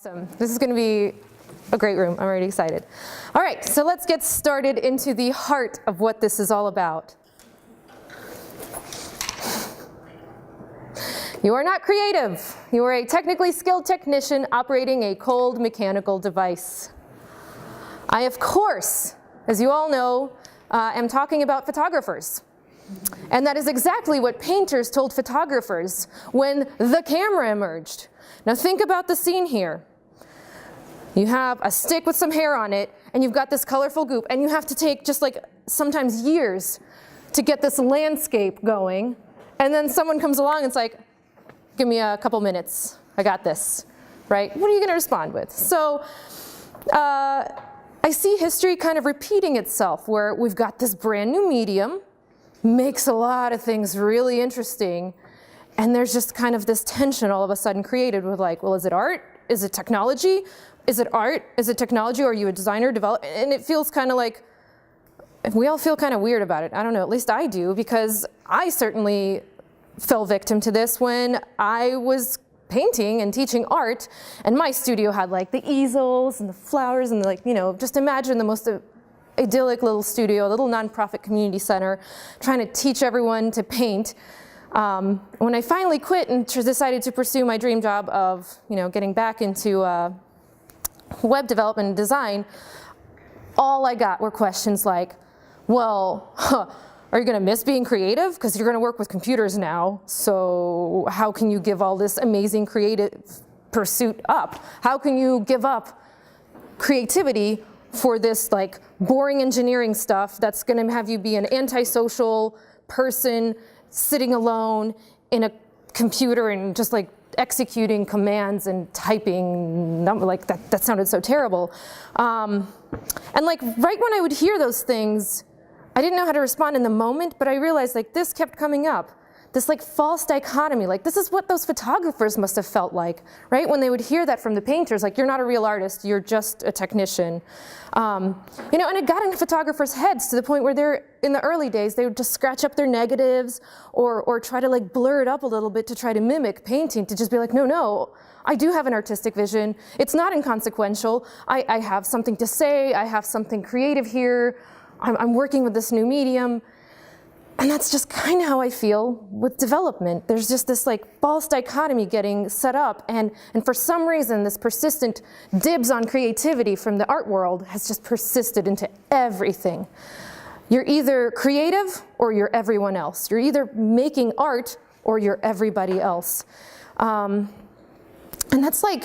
Awesome. This is going to be a great room. I'm already excited. All right, so let's get started into the heart of what this is all about. You are not creative. You are a technically skilled technician operating a cold mechanical device. I, of course, as you all know, am talking about photographers. And that is exactly what painters told photographers when the camera emerged. Now think about the scene here. You have a stick with some hair on it, and you've got this colorful goop, and you have to take just like sometimes years to get this landscape going. And then someone comes along and it's like, give me a couple minutes, I got this, right? What are you going to respond with? So I see history kind of repeating itself, where we've got this brand new medium, makes a lot of things really interesting, and there's just kind of this tension all of a sudden created with like, well, is it art? Is it technology? Is it art? Is it technology? Or are you a designer, developer? And it feels kind of like, we all feel kind of weird about it. I don't know, at least I do, because I certainly fell victim to this when I was painting and teaching art, and my studio had like the easels and the flowers and like, you know, just imagine the most idyllic little studio, a little nonprofit community center, trying to teach everyone to paint. When I finally quit and decided to pursue my dream job of, you know, getting back into web development and design, all I got were questions like, well, are you going to miss being creative? Because you're going to work with computers now, so how can you give all this amazing creative pursuit up? How can you give up creativity for this like boring engineering stuff that's going to have you be an antisocial person sitting alone in a computer and just like executing commands and typing, like that sounded so terrible. And like right when I would hear those things, I didn't know how to respond in the moment, but I realized like this kept coming up. This like false dichotomy, like this is what those photographers must have felt like, right? When they would hear that from the painters, like you're not a real artist, you're just a technician. You know, and it got into photographers' heads to the point where they're, in the early days, they would just scratch up their negatives or try to like blur it up a little bit to try to mimic painting, to just be like, no, I do have an artistic vision. It's not inconsequential. I have something to say. I have something creative here. I'm working with this new medium. And that's just kind of how I feel with development. There's just this like false dichotomy getting set up, and for some reason this persistent dibs on creativity from the art world has just persisted into everything. You're either creative or you're everyone else. You're either making art or you're everybody else. And that's like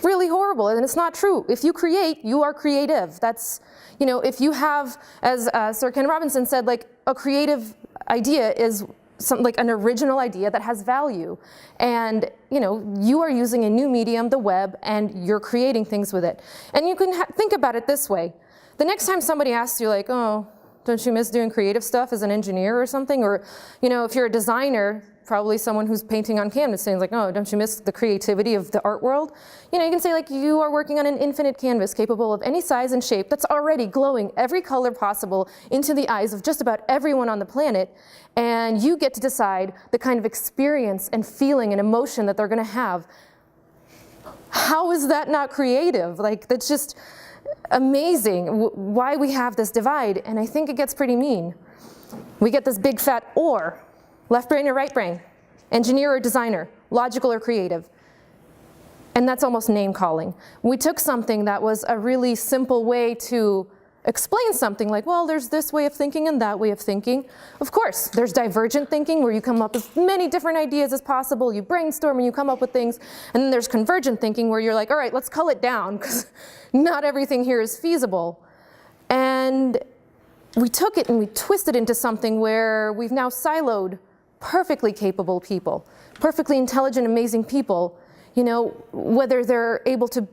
really horrible, and it's not true. If you create, you are creative. That's, you know, if you have, as Sir Ken Robinson said, like a creative idea is something like an original idea that has value. And, you know, you are using a new medium, the web, and you're creating things with it. And you can think about it this way. The next time somebody asks you like, oh, don't you miss doing creative stuff as an engineer or something? Or, you know, if you're a designer, probably someone who's painting on canvas saying like, oh, don't you miss the creativity of the art world? You know, you can say like, you are working on an infinite canvas capable of any size and shape that's already glowing every color possible into the eyes of just about everyone on the planet, and you get to decide the kind of experience and feeling and emotion that they're gonna have. How is that not creative? Like, that's just amazing why we have this divide, and I think it gets pretty mean. We get this big fat or. Left brain or right brain, engineer or designer, logical or creative. And that's almost name calling. We took something that was a really simple way to explain something like, well, there's this way of thinking and that way of thinking. Of course, there's divergent thinking where you come up with many different ideas as possible, you brainstorm and you come up with things. And then there's convergent thinking where you're like, all right, let's cull it down because not everything here is feasible. And we took it and we twisted into something where we've now siloed perfectly capable people, perfectly intelligent, amazing people, you know, whether they're able to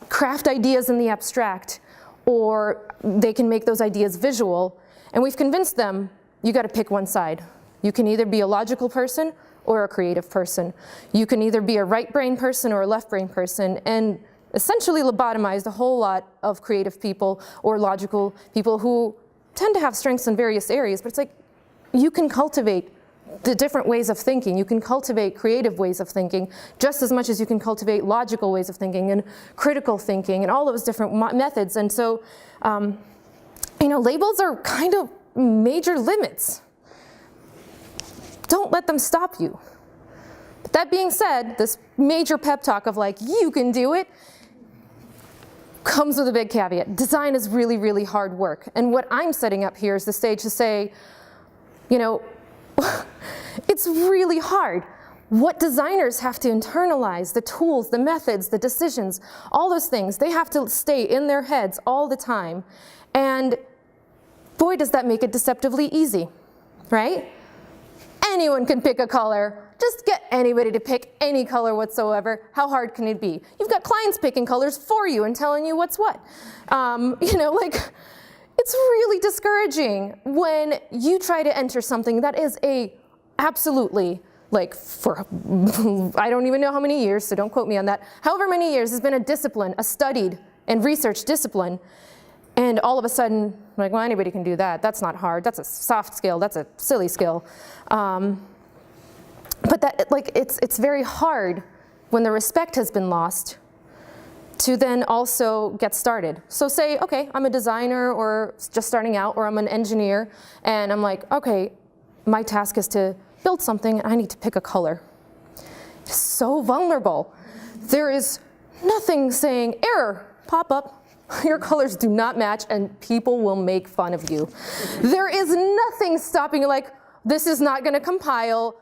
craft ideas in the abstract or they can make those ideas visual. And we've convinced them, you got to pick one side. You can either be a logical person or a creative person. You can either be a right brain person or a left brain person, and essentially lobotomized a whole lot of creative people or logical people who tend to have strengths in various areas, but it's like, you can cultivate the different ways of thinking. You can cultivate creative ways of thinking just as much as you can cultivate logical ways of thinking and critical thinking and all those different methods. And so, you know, labels are kind of major limits. Don't let them stop you. But that being said, this major pep talk of like, you can do it, comes with a big caveat. Design is really, really hard work. And what I'm setting up here is the stage to say, you know, it's really hard. What designers have to internalize, the tools, the methods, the decisions, all those things, they have to stay in their heads all the time. And boy, does that make it deceptively easy, right? Anyone can pick a color. Just get anybody to pick any color whatsoever. How hard can it be? You've got clients picking colors for you and telling you what's what. You know, like, it's really discouraging when you try to enter something that is absolutely, like, for, I don't even know how many years, so don't quote me on that, however many years has been a discipline, a studied and researched discipline, and all of a sudden, like, well, anybody can do that. That's not hard. That's a soft skill. That's a silly skill. But that, like, it's very hard when the respect has been lost to then also get started. So say, okay, I'm a designer or just starting out, or I'm an engineer, and I'm like, okay, my task is to build something, and I need to pick a color. It's so vulnerable. There is nothing saying, error, pop up. Your colors do not match, and people will make fun of you. There is nothing stopping you, like, this is not going to compile.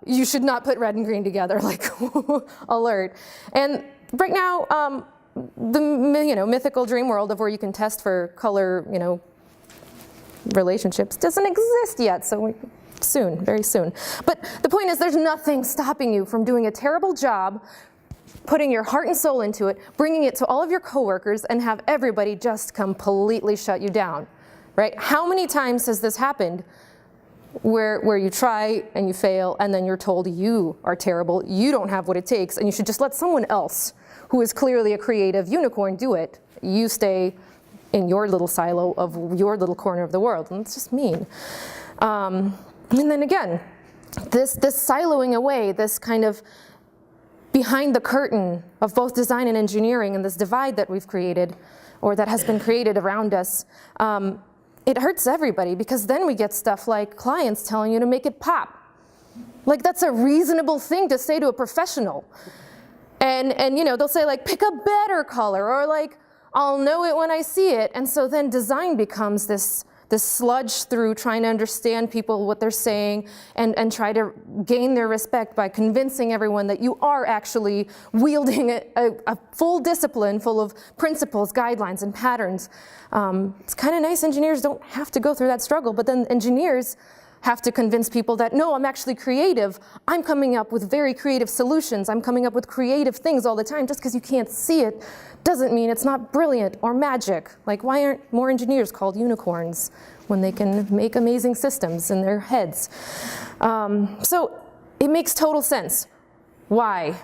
You should not put red and green together, like, alert. And right now, the mythical dream world of where you can test for color, relationships doesn't exist yet. So soon, very soon. But the point is, there's nothing stopping you from doing a terrible job, putting your heart and soul into it, bringing it to all of your coworkers, and have everybody just completely shut you down, right? How many times has this happened where you try and you fail, and then you're told you are terrible, you don't have what it takes, and you should just let someone else who is clearly a creative unicorn do it. You stay in your little silo of your little corner of the world, and it's just mean. And then again, this siloing away, this kind of behind the curtain of both design and engineering, and this divide that we've created, or that has been created around us, it hurts everybody, because then we get stuff like clients telling you to make it pop. Like, that's a reasonable thing to say to a professional. And they'll say, like, pick a better color, or like, I'll know it when I see it. And so then design becomes this sludge through trying to understand people, what they're saying, and try to gain their respect by convincing everyone that you are actually wielding a full discipline full of principles, guidelines, and patterns. It's kind of nice engineers don't have to go through that struggle, but then engineers have to convince people that, no, I'm actually creative. I'm coming up with very creative solutions. I'm coming up with creative things all the time. Just because you can't see it doesn't mean it's not brilliant or magic. Like, why aren't more engineers called unicorns when they can make amazing systems in their heads? So it makes total sense why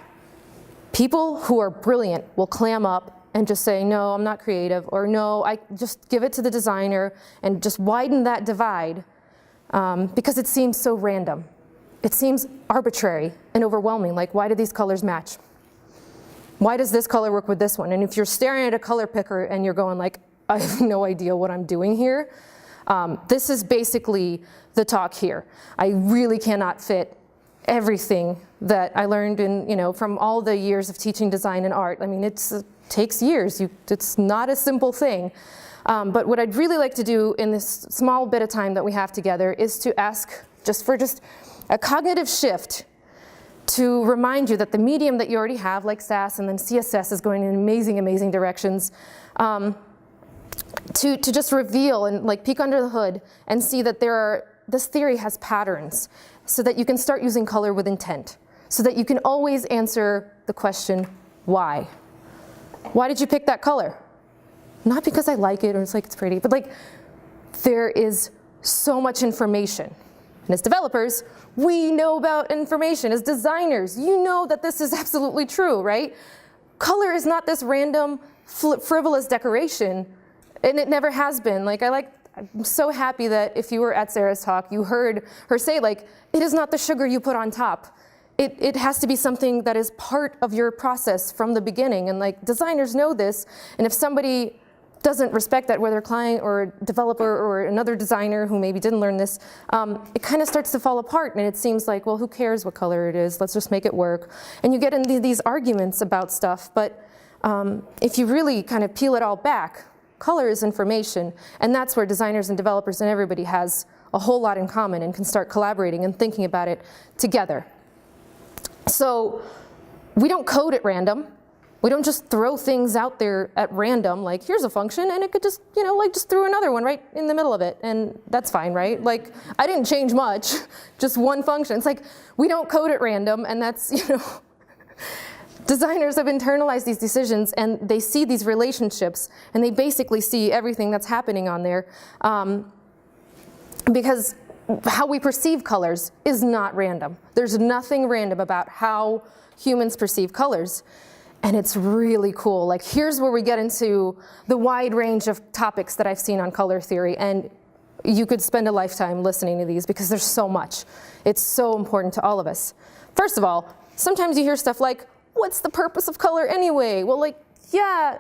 people who are brilliant will clam up and just say, no, I'm not creative, or no, I just give it to the designer, and just widen that divide. Because it seems so random. It seems arbitrary and overwhelming. Like, why do these colors match? Why does this color work with this one? And if you're staring at a color picker and you're going like, I have no idea what I'm doing here, this is basically the talk here. I really cannot fit everything that I learned from all the years of teaching design and art. I mean, it takes years. It's not a simple thing. But what I'd really like to do in this small bit of time that we have together is to ask just a cognitive shift to remind you that the medium that you already have, like Sass and then CSS, is going in amazing, amazing directions, to just reveal and like peek under the hood and see that this theory has patterns, so that you can start using color with intent, so that you can always answer the question, why? Why did you pick that color? Not because I like it or it's like it's pretty, but like, there is so much information. And as developers, we know about information. As designers, you know that this is absolutely true, right? Color is not this random, frivolous decoration, and it never has been. Like, I like I'm so happy that if you were at Sarah's talk, you heard her say, like, it is not the sugar you put on top. It has to be something that is part of your process from the beginning. And like, designers know this. And if somebody doesn't respect that, whether a client or a developer or another designer who maybe didn't learn this, it kind of starts to fall apart. And it seems like, well, who cares what color it is? Let's just make it work. And you get into these arguments about stuff. But if you really kind of peel it all back, color is information. And that's where designers and developers and everybody has a whole lot in common and can start collaborating and thinking about it together. So we don't code at random. We don't just throw things out there at random, like here's a function, and it could just, you know, like just throw another one right in the middle of it, and that's fine, right? Like, I didn't change much, just one function. It's like, we don't code at random, and that's, you know, designers have internalized these decisions, and they see these relationships, and they basically see everything that's happening on there, because how we perceive colors is not random. There's nothing random about how humans perceive colors. And it's really cool. Like, here's where we get into the wide range of topics that I've seen on color theory. And you could spend a lifetime listening to these because there's so much. It's so important to all of us. First of all, sometimes you hear stuff like, what's the purpose of color anyway? Well, like, yeah,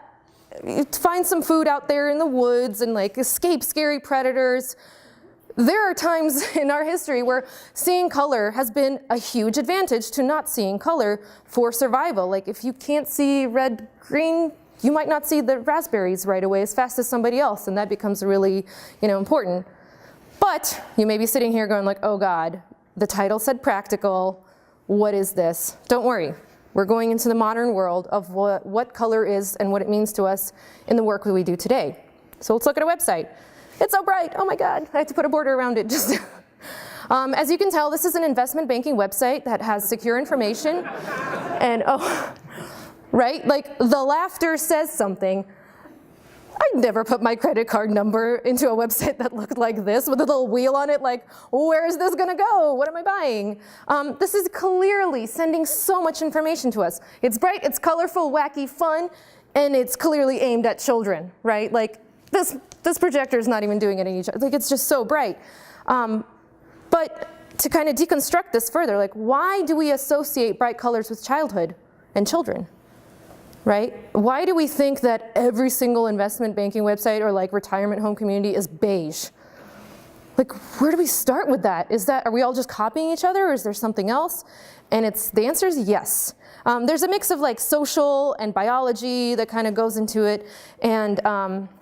find some food out there in the woods and like escape scary predators. There are times in our history where seeing color has been a huge advantage to not seeing color for survival. Like, if you can't see red, green, you might not see the raspberries right away as fast as somebody else, and that becomes really, you know, important. But you may be sitting here going like, oh God, the title said practical. What is this? Don't worry. We're going into the modern world of what color is and what it means to us in the work that we do today. So let's look at a website. It's so bright, oh my God, I have to put a border around it. Just as you can tell, this is an investment banking website that has secure information. And oh, right, like the laughter says something. I'd never put my credit card number into a website that looked like this with a little wheel on it, like, where is this gonna go? What am I buying? This is clearly sending so much information to us. It's bright, it's colorful, wacky, fun, and it's clearly aimed at children, right? Like, this projector is not even doing it in each other. Like, it's just so bright. But to kind of deconstruct this further, like, why do we associate bright colors with childhood and children, right? Why do we think that every single investment banking website or like retirement home community is beige? Like, where do we start with that? Are we all just copying each other, or is there something else? And the answer is yes. There's a mix of like social and biology that kind of goes into it. And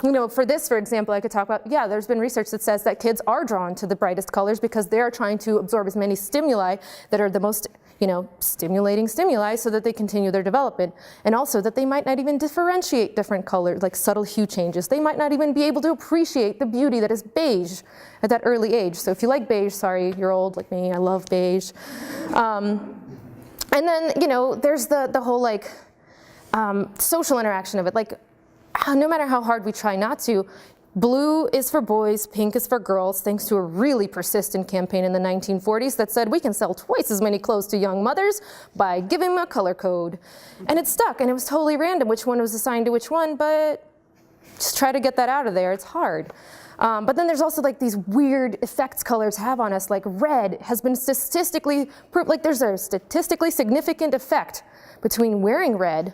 you know, for this, for example, I could talk about, yeah, there's been research that says that kids are drawn to the brightest colors because they are trying to absorb as many stimuli that are the most, you know, stimulating stimuli so that they continue their development. And also that they might not even differentiate different colors, like subtle hue changes. They might not even be able to appreciate the beauty that is beige at that early age. So if you like beige, sorry, you're old like me, I love beige. And then, you know, there's the whole like social interaction of it. Like, no matter how hard we try not to, blue is for boys, pink is for girls, thanks to a really persistent campaign in the 1940s that said we can sell twice as many clothes to young mothers by giving them a color code. And it stuck, and it was totally random which one was assigned to which one, but just try to get that out of there, it's hard. But then there's also like these weird effects colors have on us, like red has been statistically proved, like there's a statistically significant effect between wearing red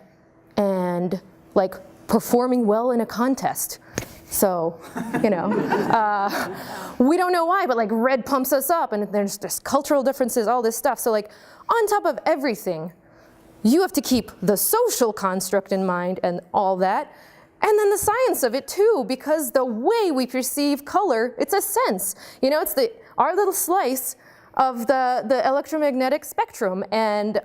and like performing well in a contest. So, you know, we don't know why, but like red pumps us up, and there's just cultural differences, all this stuff. So like on top of everything, you have to keep the social construct in mind and all that. And then the science of it too, because the way we perceive color, it's a sense. You know, it's our little slice of the electromagnetic spectrum. And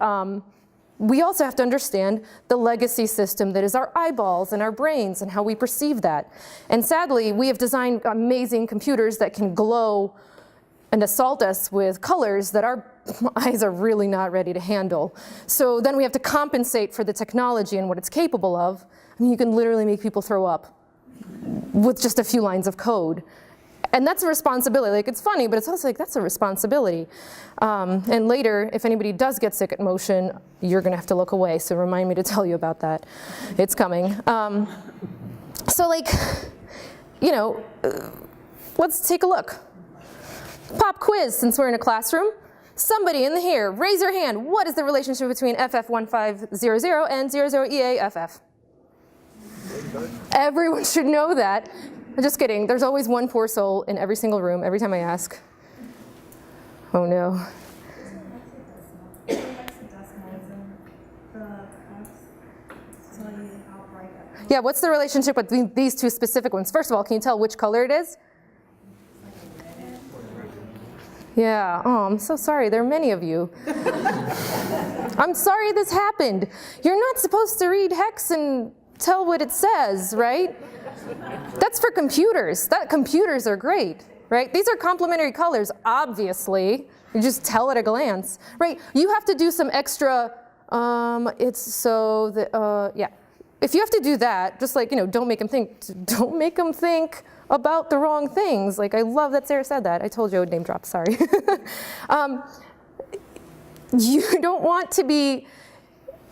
we also have to understand the legacy system that is our eyeballs and our brains and how we perceive that. And sadly, we have designed amazing computers that can glow and assault us with colors that our eyes are really not ready to handle. So then we have to compensate for the technology and what it's capable of. I mean, you can literally make people throw up with just a few lines of code. And that's a responsibility. Like, it's funny, but it's also like, that's a responsibility. And later, if anybody does get sick at motion, you're gonna have to look away. So remind me to tell you about that. It's coming. So like, you know, let's take a look. Pop quiz, since we're in a classroom. Somebody in here, raise your hand. What is the relationship between FF1500 and 00EAFF? Everyone should know that. I'm just kidding. There's always one poor soul in every single room every time I ask. Oh no. Yeah, what's the relationship between these two specific ones? First of all, can you tell which color it is? Yeah, oh, I'm so sorry. There are many of you. I'm sorry this happened. You're not supposed to read hex and tell what it says, right? That's for computers. Computers are great, right? These are complementary colors, obviously. You just tell at a glance, right? You have to do some extra, yeah. If you have to do that, just like, don't make them think about the wrong things. Like, I love that Sarah said that. I told you I would name drop, sorry. You don't want to be,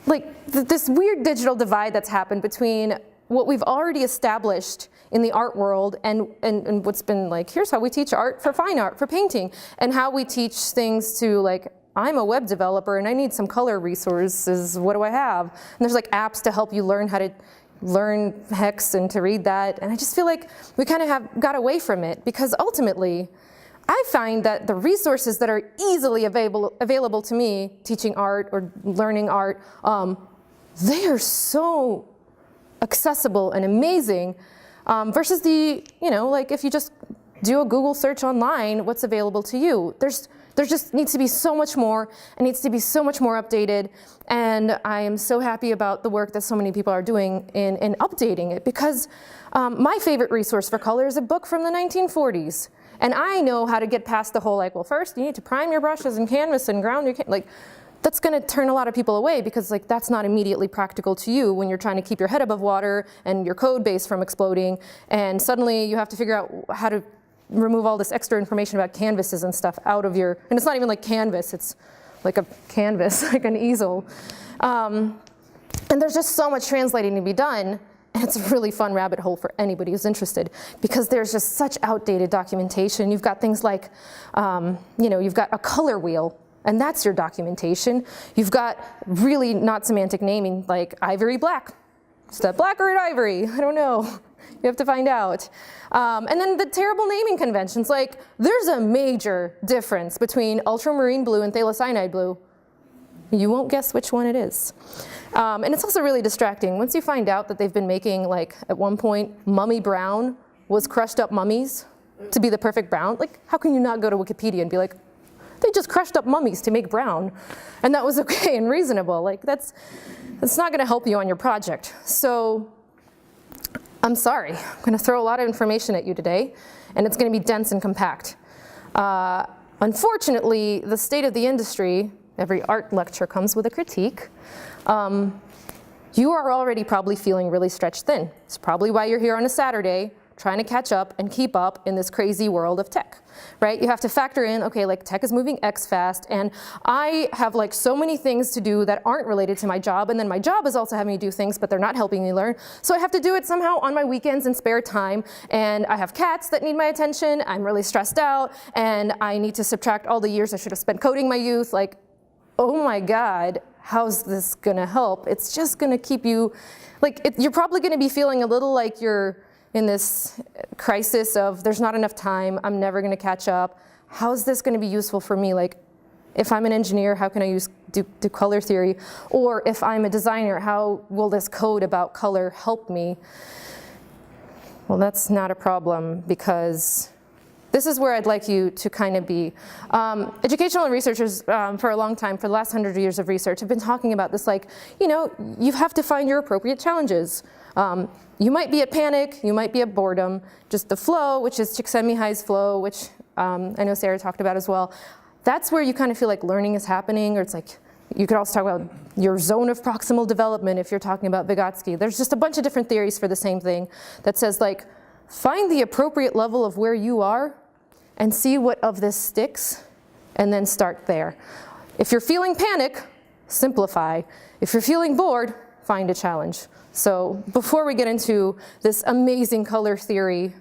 like, this weird digital divide that's happened between what we've already established in the art world and what's been like, here's how we teach art for fine art, for painting, and how we teach things to, like, I'm a web developer and I need some color resources, what do I have? And there's like apps to help you learn how to learn hex and to read that. And I just feel like we kind of have got away from it, because ultimately I find that the resources that are easily available to me teaching art or learning art, they are so accessible and amazing versus the, like if you just do a Google search online, what's available to you. There just needs to be so much more. It needs to be so much more updated. And I am so happy about the work that so many people are doing in updating it, because my favorite resource for color is a book from the 1940s. And I know how to get past the whole, like, well, first you need to prime your brushes and canvas and ground your, like, that's going to turn a lot of people away, because, like, that's not immediately practical to you when you're trying to keep your head above water and your code base from exploding. And suddenly you have to figure out how to remove all this extra information about canvases and stuff out of your, and it's not even like canvas, it's like a canvas, like an easel. And there's just so much translating to be done, and it's a really fun rabbit hole for anybody who's interested, because there's just such outdated documentation. You've got things like, you've got a color wheel, and that's your documentation. You've got really not semantic naming, like ivory black. Is that black or ivory? I don't know. You have to find out. And then the terrible naming conventions, like there's a major difference between ultramarine blue and phthalocyanide blue. You won't guess which one it is. And it's also really distracting. Once you find out that they've been making, like, at one point, mummy brown was crushed up mummies to be the perfect brown, like, how can you not go to Wikipedia and be like, they just crushed up mummies to make brown, and that was okay and reasonable? Like, that's not gonna help you on your project. So I'm sorry, I'm gonna throw a lot of information at you today, and it's gonna be dense and compact. Unfortunately, the state of the industry, every art lecture comes with a critique. You are already probably feeling really stretched thin. It's probably why you're here on a Saturday trying to catch up and keep up in this crazy world of tech, right? You have to factor in, okay, like tech is moving X fast, and I have like so many things to do that aren't related to my job, and then my job is also having me do things, but they're not helping me learn. So I have to do it somehow on my weekends and spare time, and I have cats that need my attention, I'm really stressed out, and I need to subtract all the years I should have spent coding my youth. Like, oh my God, how's this gonna help? It's just gonna keep you, like, you're probably gonna be feeling a little like you're in this crisis of there's not enough time, I'm never gonna catch up. How's this gonna be useful for me? Like, if I'm an engineer, how can I do color theory? Or if I'm a designer, how will this code about color help me? Well, that's not a problem, because this is where I'd like you to kind of be. Educational researchers for a long time, for the last 100 years of research, have been talking about this, like, you have to find your appropriate challenges. You might be at panic, you might be at boredom, just the flow, which is Csikszentmihalyi's flow, which I know Sarah talked about as well. That's where you kind of feel like learning is happening, or it's like, you could also talk about your zone of proximal development if you're talking about Vygotsky. There's just a bunch of different theories for the same thing that says, like, find the appropriate level of where you are and see what of this sticks, and then start there. If you're feeling panic, simplify. If you're feeling bored, find a challenge. So before we get into this amazing color theory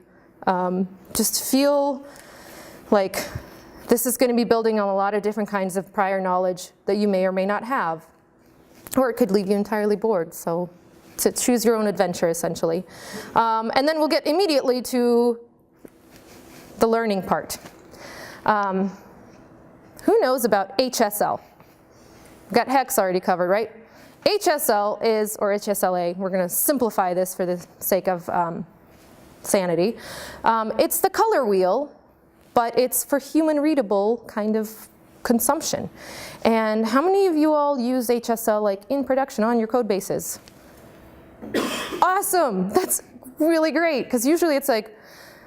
Just feel like this is going to be building on a lot of different kinds of prior knowledge that you may or may not have. Or it could leave you entirely bored, so to choose your own adventure, essentially. And then we'll get immediately to the learning part. Who knows about HSL? We've got hex already covered, right? HSL is, or HSLA, we're going to simplify this for the sake of sanity. It's the color wheel, but it's for human readable kind of consumption. And how many of you all use HSL like in production on your code bases? Awesome, that's really great, because usually it's like,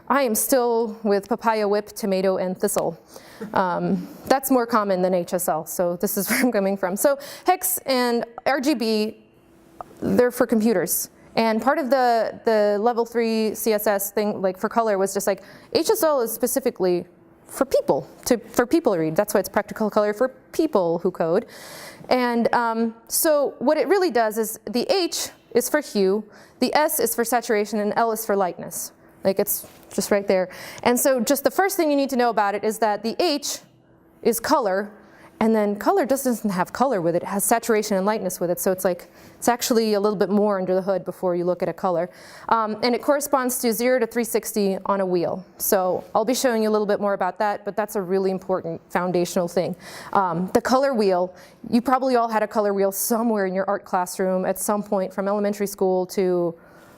I am still with papaya, whip, tomato, and thistle. That's more common than HSL, so this is where I'm coming from. So hex and RGB, they're for computers. And part of the level 3 CSS thing, like for color, was just like, HSL is specifically for people, for people to read. That's why it's practical color for people who code. And so what it really does is the H is for hue, the S is for saturation, and L is for lightness. Like it's just right there. And so just the first thing you need to know about it is that the H is color, and then color just doesn't have color with it. It has saturation and lightness with it. So it's like, it's actually a little bit more under the hood before you look at a color. And it corresponds to 0 to 360 on a wheel. So I'll be showing you a little bit more about that, but that's a really important foundational thing. The color wheel, you probably all had a color wheel somewhere in your art classroom at some point from elementary school to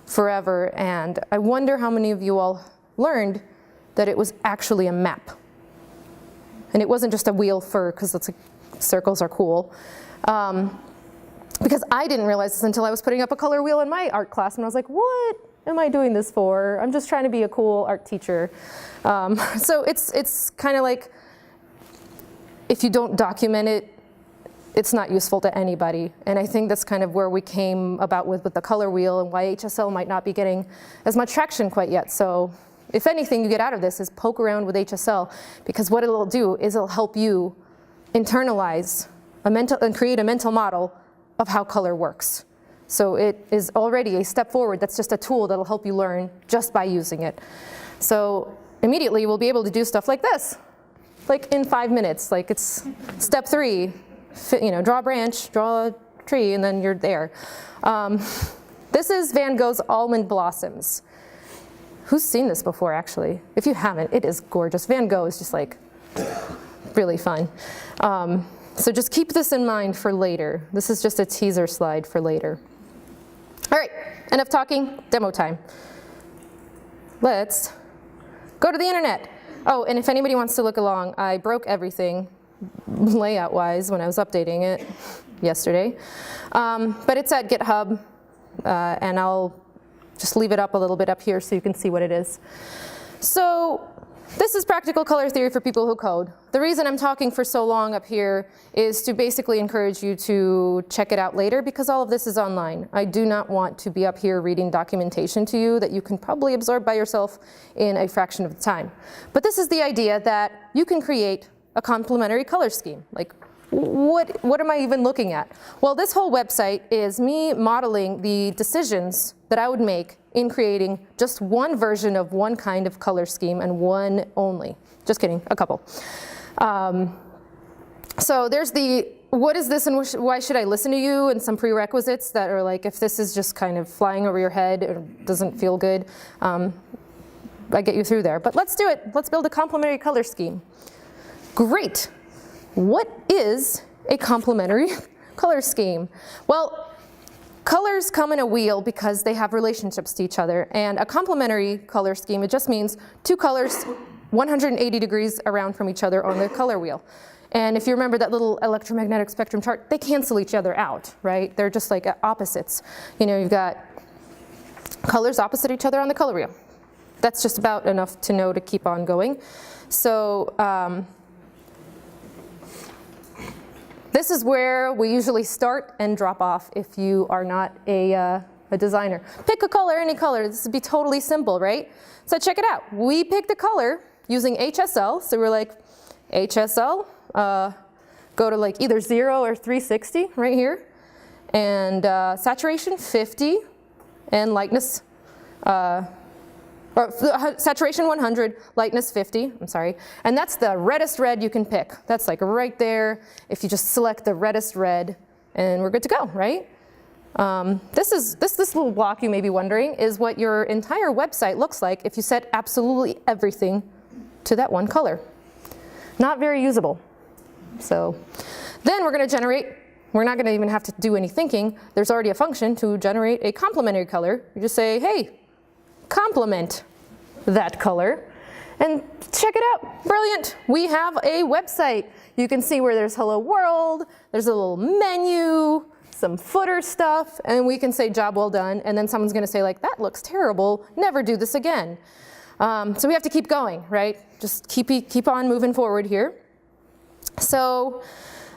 forever. And I wonder how many of you all learned that it was actually a map. And it wasn't just a wheel for, because it's like, circles are cool. Because I didn't realize this until I was putting up a color wheel in my art class, and I was like, what am I doing this for? I'm just trying to be a cool art teacher. So it's kind of like, if you don't document it, it's not useful to anybody. And I think that's kind of where we came about with the color wheel and why HSL might not be getting as much traction quite yet. So if anything you get out of this is poke around with HSL, because what it'll do is it'll help you internalize and create a mental model of how color works. So it is already a step forward. That's just a tool that'll help you learn just by using it. So immediately we'll be able to do stuff like this, like in 5 minutes. Like it's step 3, draw a branch, draw a tree, and then you're there. This is Van Gogh's Almond Blossoms. Who's seen this before, actually? If you haven't, it is gorgeous. Van Gogh is just like really fun. So just keep this in mind for later. This is just a teaser slide for later. All right, enough talking, demo time. Let's go to the internet. Oh, and if anybody wants to look along, I broke everything layout-wise when I was updating it yesterday. But it's at GitHub, and I'll just leave it up a little bit up here so you can see what it is. So this is practical color theory for people who code. The reason I'm talking for so long up here is to basically encourage you to check it out later, because all of this is online. I do not want to be up here reading documentation to you that you can probably absorb by yourself in a fraction of the time. But this is the idea that you can create a complementary color scheme. Like, what am I even looking at? Well, this whole website is me modeling the decisions that I would make in creating just one version of one kind of color scheme and one only. Just kidding, a couple. So there's the, what is this and why should I listen to you, and some prerequisites that are like, if this is just kind of flying over your head or doesn't feel good, I get you through there. But let's do it. Let's build a complementary color scheme. Great. What is a complementary color scheme? Well, colors come in a wheel because they have relationships to each other. And a complementary color scheme, it just means two colors 180 degrees around from each other on the color wheel. And if you remember that little electromagnetic spectrum chart, they cancel each other out, right? They're just like opposites. You've got colors opposite each other on the color wheel. That's just about enough to know to keep on going. So this is where we usually start and drop off if you are not a designer. Pick a color, any color. This would be totally simple, right? So check it out. We picked a color using HSL. So we're like, HSL, go to like either 0 or 360 right here. And saturation 50 and lightness or saturation 100, lightness 50, I'm sorry. And that's the reddest red you can pick. That's like right there. If you just select the reddest red, and we're good to go, right? This little block, you may be wondering, is what your entire website looks like if you set absolutely everything to that one color. Not very usable. So then we're going to generate, we're not going to even have to do any thinking. There's already a function to generate a complementary color. You just say, hey, complement that color, and check it out. Brilliant. We have a website. You can see where there's hello world, there's a little menu, some footer stuff, and we can say job well done, and then someone's going to say like, that looks terrible, never do this again. So we have to keep going, right? Just keep on moving forward here. So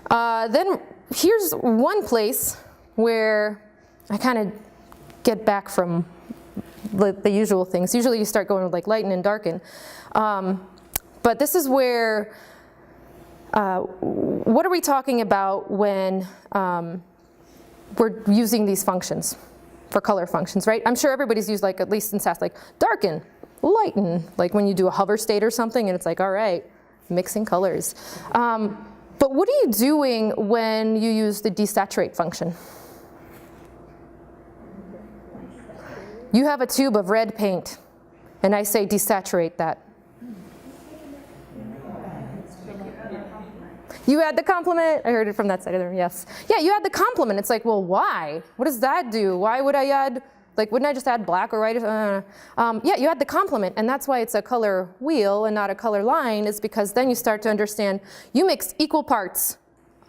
then here's one place where I kind of get back from the usual things. Usually you start going with like lighten and darken. But this is where, what are we talking about when we're using these functions for color functions, right? I'm sure everybody's used, like, at least in Sass, like darken, lighten, like when you do a hover state or something and it's like, all right, mixing colors. But what are you doing when you use the desaturate function? You have a tube of red paint, and I say desaturate that. You add the complement. I heard it from that side of the room, yes. Yeah, you add the complement. It's like, well, why? What does that do? Why would I add, like, wouldn't I just add black or white? Yeah, you add the complement, and that's why it's a color wheel and not a color line, is because then you start to understand you mix equal parts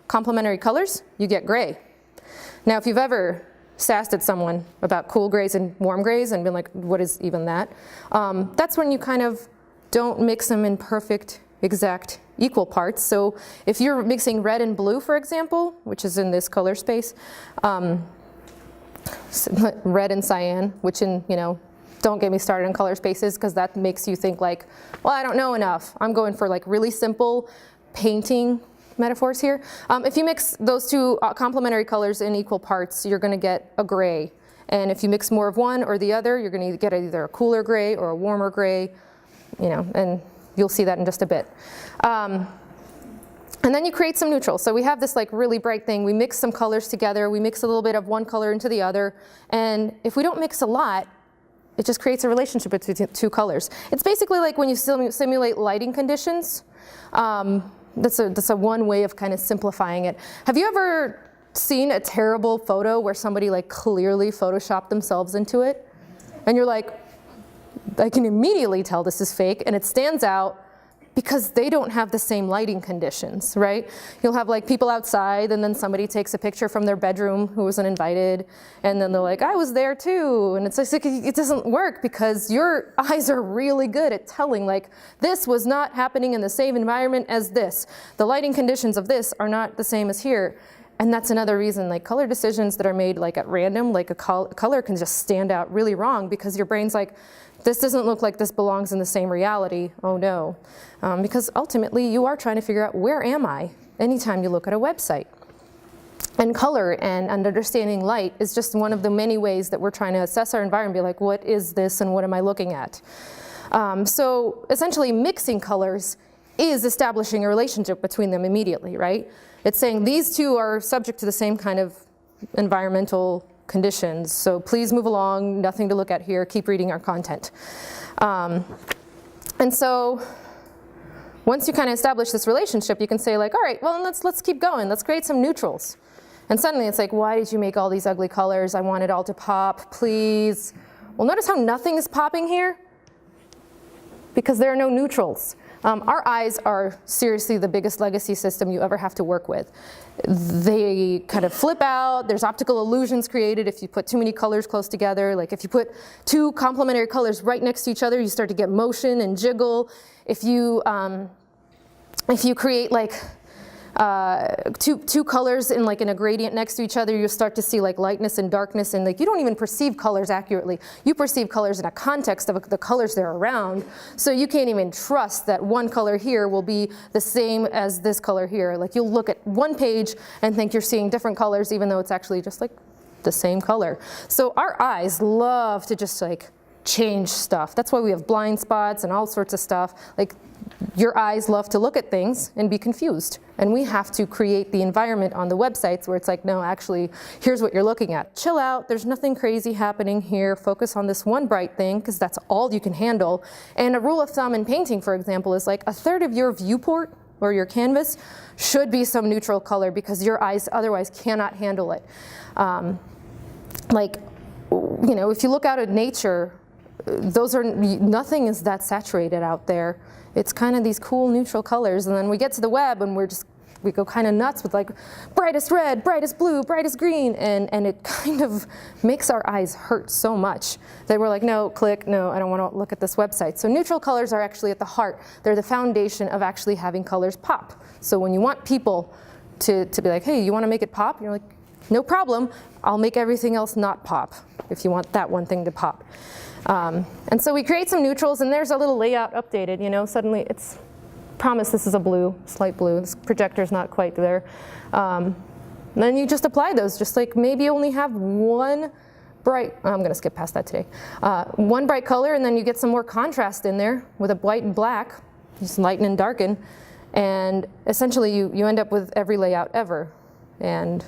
complementary colors, you get gray. Now, if you've ever sassed at someone about cool grays and warm grays and been like, what is even that? That's when you kind of don't mix them in perfect, exact, equal parts. So if you're mixing red and blue, for example, which is in this color space, red and cyan, which in, you know, don't get me started on color spaces because that makes you think like, well, I don't know enough. I'm going for like really simple painting metaphors here. If you mix those two complementary colors in equal parts, you're going to get a gray. And if you mix more of one or the other, you're going to get either a cooler gray or a warmer gray, you know, and you'll see that in just a bit. And then you create some neutrals. So we have this like really bright thing. We mix some colors together. We mix a little bit of one color into the other. And if we don't mix a lot, it just creates a relationship between two colors. It's basically like when you simulate lighting conditions. That's a one way of kind of simplifying it. Have you ever seen a terrible photo where somebody like clearly photoshopped themselves into it? And you're like, I can immediately tell this is fake, and it stands out because they don't have the same lighting conditions, right? You'll have like people outside, and then somebody takes a picture from their bedroom who wasn't invited, and then they're like, I was there too. And it's like, it doesn't work because your eyes are really good at telling like, this was not happening in the same environment as this. The lighting conditions of this are not the same as here. And that's another reason, like color decisions that are made like at random, like a color can just stand out really wrong because your brain's like, this doesn't look like this belongs in the same reality. Oh no. Because ultimately you are trying to figure out where am I anytime you look at a website. And color and understanding light is just one of the many ways that we're trying to assess our environment, be like, what is this and what am I looking at? So essentially mixing colors is establishing a relationship between them immediately, right? It's saying these two are subject to the same kind of environmental conditions, so please move along, nothing to look at here, keep reading our content. And so once you kind of establish this relationship, you can say like, all right, well, let's keep going, let's create some neutrals. And suddenly it's like, why did you make all these ugly colors? I want it all to pop, please. Well, notice how nothing is popping here? Because there are no neutrals. Our eyes are seriously the biggest legacy system you ever have to work with. They kind of flip out, there's optical illusions created if you put too many colors close together. Like if you put two complementary colors right next to each other, you start to get motion and jiggle. If you create like two colors in like in a gradient next to each other, you start to see like lightness and darkness, and like you don't even perceive colors accurately. You perceive colors in a context of the colors they're around, so you can't even trust that one color here will be the same as this color here. Like you'll look at one page and think you're seeing different colors even though it's actually just like the same color. So our eyes love to just like change stuff. That's why we have blind spots and all sorts of stuff. Like, your eyes love to look at things and be confused. And we have to create the environment on the websites where it's like, no, actually, here's what you're looking at. Chill out, there's nothing crazy happening here. Focus on this one bright thing, because that's all you can handle. And a rule of thumb in painting, for example, is like 1/3 of your viewport or your canvas should be some neutral color, because your eyes otherwise cannot handle it. Like, you know, if you look out at nature, nothing is that saturated out there. It's kind of these cool neutral colors, and then we get to the web and we go kind of nuts with like brightest red, brightest blue, brightest green, and it kind of makes our eyes hurt so much that we're like, no, click, no, I don't want to look at this website. So neutral colors are actually at the heart. They're the foundation of actually having colors pop. So when you want people to be like, hey, you want to make it pop? And you're like, no problem, I'll make everything else not pop if you want that one thing to pop. And so we create some neutrals, and there's a little layout updated, you know, suddenly it's, promise this is a blue, slight blue, this projector's not quite there. Then you just apply those, just like maybe only have one bright, I'm gonna skip past that today, one bright color, and then you get some more contrast in there with a white and black, just lighten and darken, and essentially you end up with every layout ever. And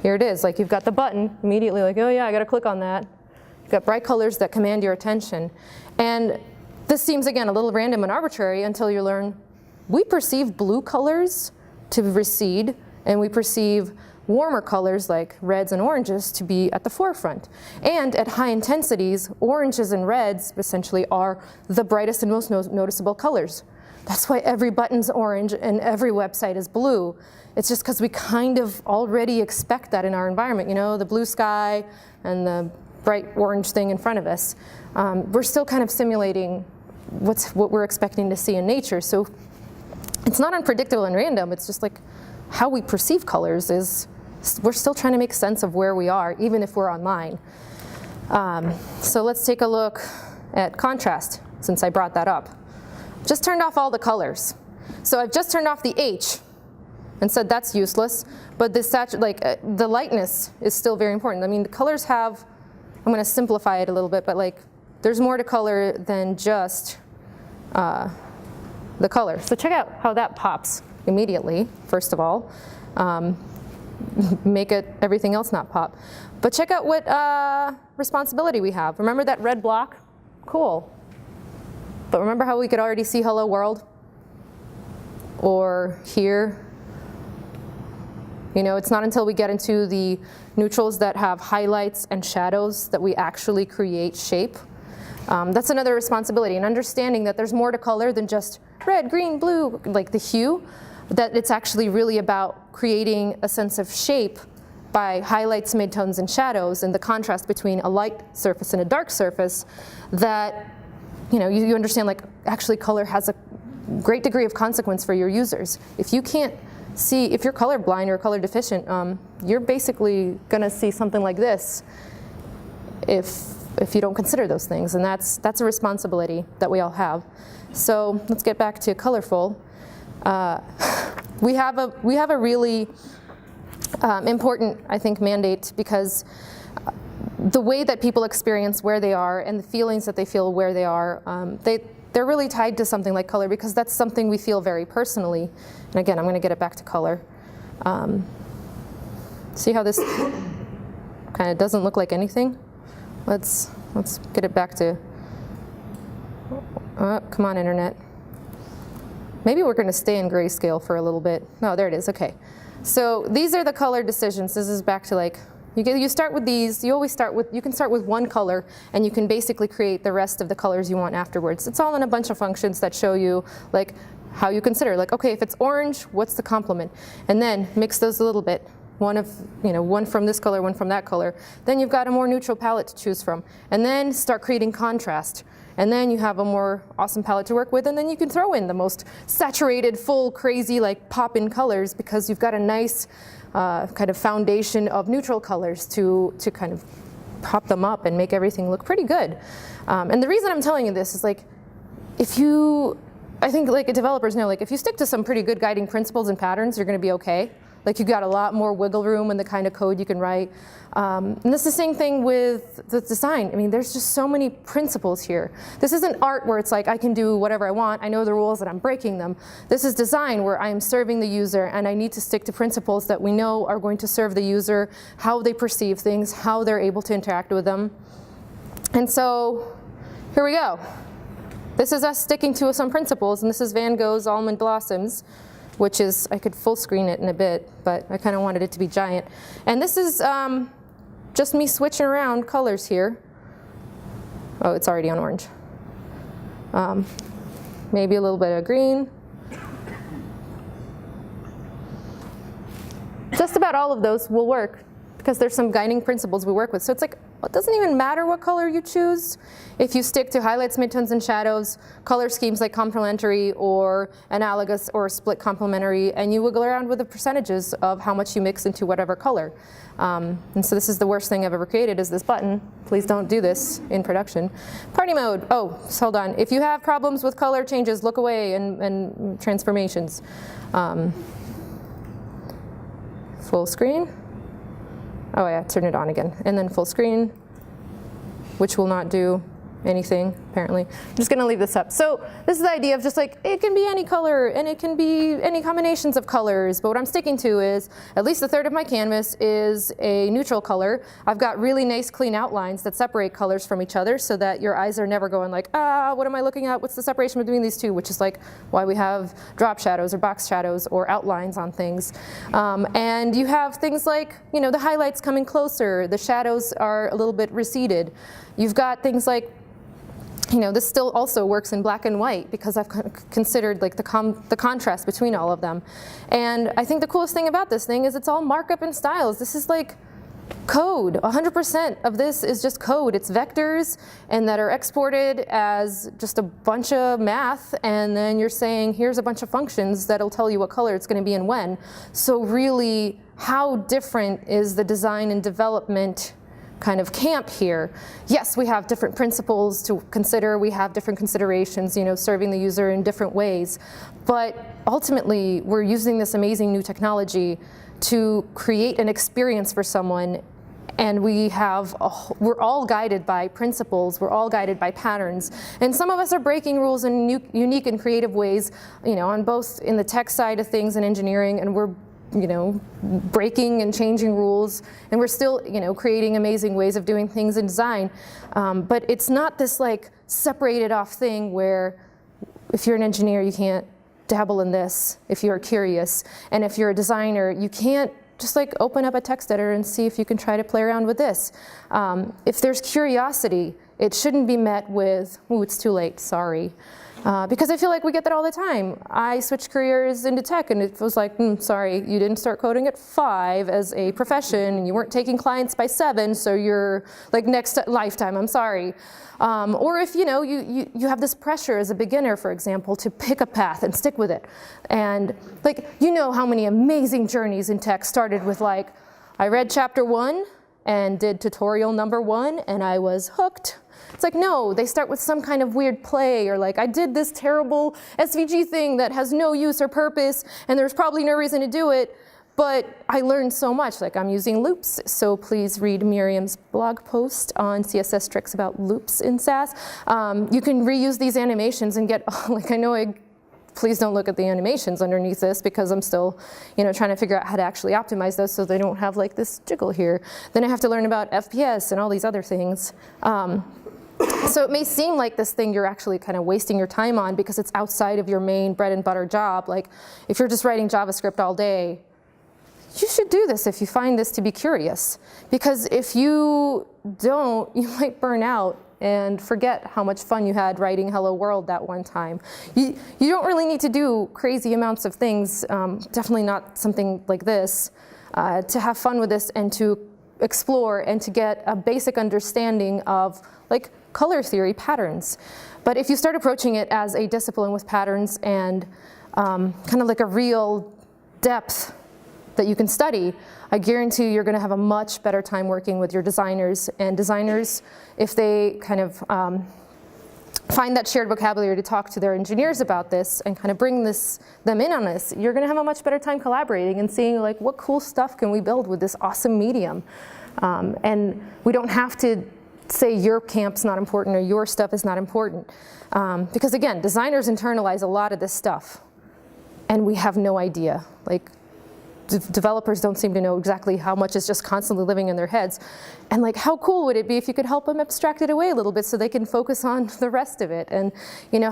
here it is, like you've got the button, immediately like, oh yeah, I gotta click on that. You've got bright colors that command your attention. And this seems, again, a little random and arbitrary until you learn we perceive blue colors to recede, and we perceive warmer colors like reds and oranges to be at the forefront. And at high intensities, oranges and reds essentially are the brightest and most noticeable colors. That's why every button's orange and every website is blue. It's just because we kind of already expect that in our environment, you know, the blue sky and the bright orange thing in front of us. We're still kind of simulating what we're expecting to see in nature. So it's not unpredictable and random. It's just like how we perceive colors is, we're still trying to make sense of where we are, even if we're online. So let's take a look at contrast, since I brought that up. Just turned off all the colors. So I've just turned off the H and said that's useless, but this the lightness is still very important. I mean, the colors have, I'm going to simplify it a little bit, but like there's more to color than just the color. So check out how that pops immediately, first of all. Make everything else not pop. But check out what responsibility we have. Remember that red block? Cool. But remember how we could already see hello world? Or here? You know, it's not until we get into the neutrals that have highlights and shadows that we actually create shape. That's another responsibility, and understanding that there's more to color than just red, green, blue, like the hue, that it's actually really about creating a sense of shape by highlights, midtones, and shadows, and the contrast between a light surface and a dark surface, that, you know, you understand, like, actually color has a great degree of consequence for your users. If you can't see, if you're colorblind or color deficient, you're basically gonna see something like this if you don't consider those things, and that's a responsibility that we all have. So let's get back to colorful. We have a really important, I think, mandate, because the way that people experience where they are and the feelings that they feel where they are, they're really tied to something like color, because that's something we feel very personally. And again, I'm going to get it back to color. See how this kind of doesn't look like anything? Let's get it back to, come on, internet. Maybe we're going to stay in grayscale for a little bit. No, there it is, okay. So these are the color decisions. This is back to, like, you start with these, you can start with one color, and you can basically create the rest of the colors you want afterwards. It's all in a bunch of functions that show you, like, how you consider, like, okay, if it's orange, what's the complement? And then mix those a little bit. One from this color, one from that color. Then you've got a more neutral palette to choose from. And then start creating contrast. And then you have a more awesome palette to work with, and then you can throw in the most saturated, full, crazy, like, pop-in colors, because you've got a nice kind of foundation of neutral colors to kind of pop them up and make everything look pretty good. And the reason I'm telling you this is, like, I think, like, developers know, like, if you stick to some pretty good guiding principles and patterns, you're going to be okay. Like you got a lot more wiggle room in the kind of code you can write. And this is the same thing with the design. I mean, there's just so many principles here. This isn't art where it's like I can do whatever I want. I know the rules and I'm breaking them. This is design where I am serving the user and I need to stick to principles that we know are going to serve the user, how they perceive things, how they're able to interact with them. And so here we go. This is us sticking to some principles, and this is Van Gogh's Almond Blossoms, which is, I could full screen it in a bit, but I kind of wanted it to be giant. And this is just me switching around colors here. Oh, it's already on orange. Maybe a little bit of green. Just about all of those will work because there's some guiding principles we work with. So it's like, it doesn't even matter what color you choose. If you stick to highlights, midtones, and shadows, color schemes like complementary or analogous or split complementary, and you wiggle around with the percentages of how much you mix into whatever color. And so this is the worst thing I've ever created is this button. Please don't do this in production. Party mode. Oh, just hold on. If you have problems with color changes, look away and transformations. Full screen. Oh yeah, turn it on again. And then full screen, which will not do anything, apparently. I'm just gonna leave this up. So this is the idea of just like, it can be any color and it can be any combinations of colors, but what I'm sticking to is at least a third of my canvas is a neutral color. I've got really nice clean outlines that separate colors from each other so that your eyes are never going like, what am I looking at? What's the separation between these two? Which is like why we have drop shadows or box shadows or outlines on things. And you have things like, you know, the highlights coming closer, the shadows are a little bit receded. You've got things like, you know, this still also works in black and white because I've considered like the contrast between all of them. And I think the coolest thing about this thing is it's all markup and styles. This is like code. 100% of this is just code. It's vectors and that are exported as just a bunch of math, and then you're saying here's a bunch of functions that'll tell you what color it's going to be and when. So really, how different is the design and development kind of camp here? Yes, we have different principles to consider, we have different considerations, you know, serving the user in different ways, but ultimately we're using this amazing new technology to create an experience for someone, and we're all guided by principles, we're all guided by patterns, and some of us are breaking rules in unique and creative ways, you know, on both in the tech side of things and engineering, and we're, you know, breaking and changing rules, and we're still, you know, creating amazing ways of doing things in design. But it's not this like separated off thing where if you're an engineer, you can't dabble in this if you're curious. And if you're a designer, you can't just like open up a text editor and see if you can try to play around with this. If there's curiosity, it shouldn't be met with, ooh, it's too late, sorry. Because I feel like we get that all the time. I switched careers into tech and it was like, sorry, you didn't start coding at 5 as a profession and you weren't taking clients by 7, so you're like next lifetime, I'm sorry. Or if, you know, you have this pressure as a beginner, for example, to pick a path and stick with it. And like, you know how many amazing journeys in tech started with like, I read chapter 1 and did tutorial number 1 and I was hooked. It's like, no, they start with some kind of weird play, or like, I did this terrible SVG thing that has no use or purpose, and there's probably no reason to do it, but I learned so much. Like, I'm using loops, so please read Miriam's blog post on CSS tricks about loops in Sass. You can reuse these animations and get, like, please don't look at the animations underneath this because I'm still, you know, trying to figure out how to actually optimize those so they don't have like this jiggle here. Then I have to learn about FPS and all these other things. So it may seem like this thing you're actually kind of wasting your time on because it's outside of your main bread and butter job. Like if you're just writing JavaScript all day, you should do this if you find this to be curious. Because if you don't, you might burn out and forget how much fun you had writing Hello World that one time. You don't really need to do crazy amounts of things, definitely not something like this, to have fun with this and to explore and to get a basic understanding of like color theory patterns. But if you start approaching it as a discipline with patterns and kind of like a real depth that you can study, I guarantee you're going to have a much better time working with your designers. And designers, if they kind of find that shared vocabulary to talk to their engineers about this and kind of bring them in on this, you're going to have a much better time collaborating and seeing like what cool stuff can we build with this awesome medium. And we don't have to say your camp's not important or your stuff is not important. Because again, designers internalize a lot of this stuff and we have no idea. Like, developers don't seem to know exactly how much is just constantly living in their heads. And like, how cool would it be if you could help them abstract it away a little bit so they can focus on the rest of it? And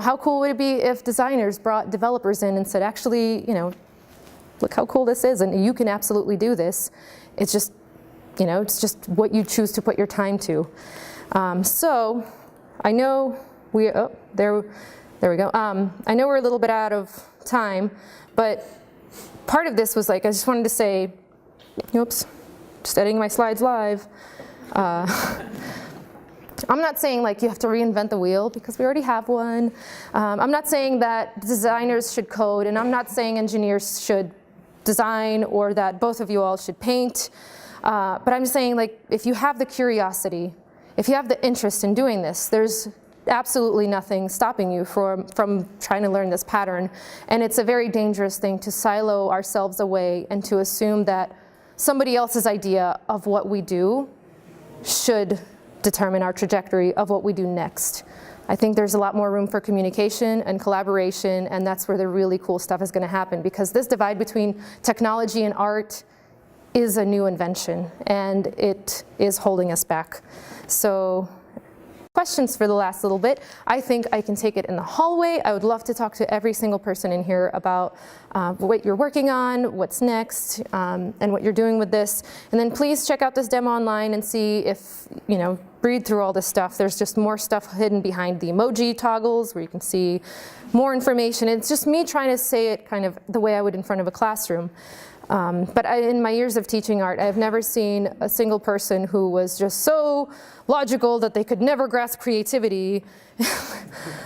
how cool would it be if designers brought developers in and said, actually, look how cool this is, and you can absolutely do this. It's just, it's just what you choose to put your time to. So I know there we go. I know we're a little bit out of time, but part of this was like, I just wanted to say, oops, just editing my slides live. I'm not saying like you have to reinvent the wheel because we already have one. I'm not saying that designers should code, and I'm not saying engineers should design or that both of you all should paint. But I'm just saying, like, if you have the curiosity, if you have the interest in doing this, there's absolutely nothing stopping you from trying to learn this pattern. And it's a very dangerous thing to silo ourselves away and to assume that somebody else's idea of what we do should determine our trajectory of what we do next. I think there's a lot more room for communication and collaboration, and that's where the really cool stuff is going to happen, because this divide between technology and art is a new invention, and it is holding us back. So, questions for the last little bit. I think I can take it in the hallway. I would love to talk to every single person in here about what you're working on, what's next, and what you're doing with this. And then please check out this demo online and see if, read through all this stuff. There's just more stuff hidden behind the emoji toggles where you can see more information. It's just me trying to say it kind of the way I would in front of a classroom. But in my years of teaching art, I've never seen a single person who was just so logical that they could never grasp creativity.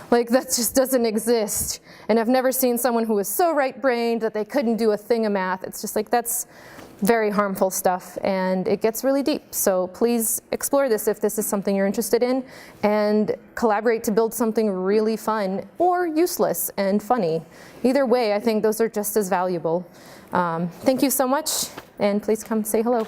Like, that just doesn't exist. And I've never seen someone who was so right-brained that they couldn't do a thing of math. It's just like, that's very harmful stuff, and it gets really deep. So please explore this if this is something you're interested in, and collaborate to build something really fun or useless and funny. Either way, I think those are just as valuable. Thank you so much, and please come say hello.